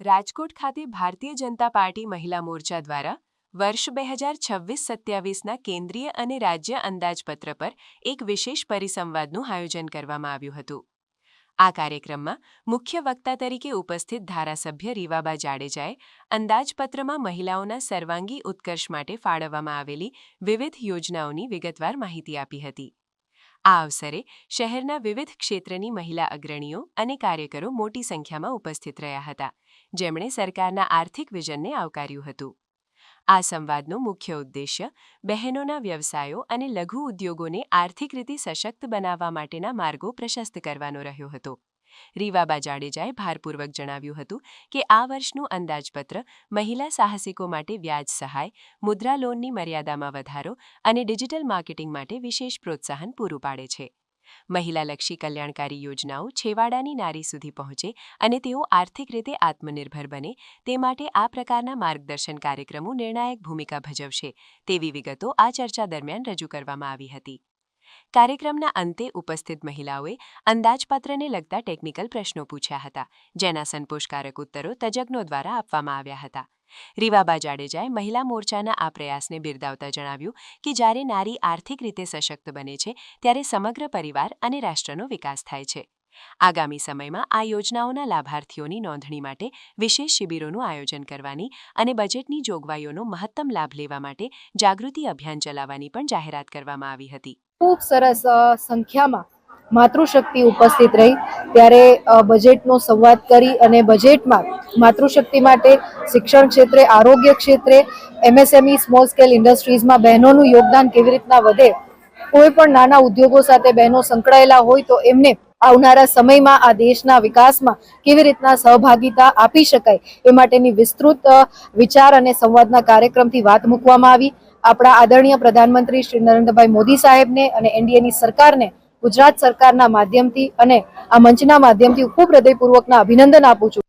રાજકોટ ખાતે ભારતીય જનતા પાર્ટી મહિલા મોરચા દ્વારા વર્ષ 2026-27ના કેન્દ્રીય અને રાજ્ય અંદાજપત્ર પર એક વિશેષ પરિસંવાદનું આયોજન કરવામાં આવ્યું હતું। આ કાર્યક્રમમાં મુખ્ય વક્તા તરીકે ઉપસ્થિત ધારાસભ્ય રીવાબા જાડેજાએ અંદાજપત્રમાં મહિલાઓના સર્વાંગી ઉત્કર્ષ માટે ફાળવવામાં આવેલી વિવિધ યોજનાઓની વિગતવાર માહિતી આપી હતી। આ અવસરે શહેરના વિવિધ ક્ષેત્રની મહિલા અગ્રણીઓ અને કાર્યકરો મોટી સંખ્યામાં ઉપસ્થિત રહ્યા હતા, જેમણે સરકારના આર્થિક વિઝનને આવકાર્યું હતું। આ સંવાદનો મુખ્ય ઉદ્દેશ્ય બહેનોના વ્યવસાયો અને લઘુ ઉદ્યોગોને આર્થિક રીતે સશક્ત બનાવવા માટેના માર્ગો પ્રશસ્ત કરવાનો રહ્યો હતો। રીવાબા જાડેજાએ ભારપૂર્વક જણાવ્યું હતું કે આ વર્ષનું અંદાજપત્ર મહિલા સાહસિકો માટે વ્યાજ સહાય, મુદ્રા લોનની મર્યાદામાં વધારો અને ડિજિટલ માર્કેટિંગ માટે વિશેષ પ્રોત્સાહન પૂરું પાડે છે। મહિલાલક્ષી કલ્યાણકારી યોજનાઓ છેવાડાની નારી સુધી પહોંચે અને તેઓ આર્થિક રીતે આત્મનિર્ભર બને તે માટે આ પ્રકારના માર્ગદર્શન કાર્યક્રમો નિર્ણાયક ભૂમિકા ભજવશે તેવી વિગતો આ ચર્ચા દરમિયાન રજૂ કરવામાં આવી હતી। કાર્યક્રમના અંતે ઉપસ્થિત મહિલાઓએ અંદાજપત્રને લગતા ટેકનિકલ પ્રશ્નો પૂછ્યા હતા, જેના સંતોષકારક ઉત્તરો તજજ્ઞો દ્વારા આપવામાં આવ્યા હતા। રીવાબા જાડેજાએ મહિલા મોરચાના આ પ્રયાસને બિરદાવતા જણાવ્યું કે જ્યારે નારી આર્થિક રીતે સશક્ત બને છે ત્યારે સમગ્ર પરિવાર અને રાષ્ટ્રનો વિકાસ થાય છે। આગામી સમયમાં આ યોજનાઓના લાભાર્થીઓની નોંધણી માટે વિશેષ શિબિરોનું આયોજન કરવાની અને બજેટની જોગવાઈઓનો મહત્તમ લાભ લેવા માટે જાગૃતિ અભિયાન ચલાવવાની પણ જાહેરાત કરવામાં આવી હતી। ખૂબ સરસ સંખ્યામાં માતૃશક્તિ ઉપસ્થિત રહી ત્યારે બજેટનો સંવાદ કરી અને બજેટમાં માતૃશક્તિ માટે શિક્ષણ ક્ષેત્રે, આરોગ્ય ક્ષેત્રે, MSME સ્મોલ સ્કેલ ઇન્ડસ્ટ્રીઝમાં બહેનોનું યોગદાન કેવી રીતના વધે, કોઈ પણ નાના ઉદ્યોગો સાથે બહેનો સંકળાયેલા હોય તો એમને આવનારા સમયમાં આ દેશના વિકાસમાં કેવી રીતના સહભાગિતા આપી શકાય એ માટેની વિસ્તૃત વિચાર અને સંવાદના કાર્યક્રમથી વાત મૂકવામાં આવી। આપણા આદરણીય પ્રધાનમંત્રી શ્રી નરેન્દ્રભાઈ મોદી સાહેબને અને NDAની સરકારને ગુજરાત સરકારના માધ્યમથી અને આ મંચના માધ્યમથી ખૂબ હૃદયપૂર્વકના અભિનંદન આપું છું।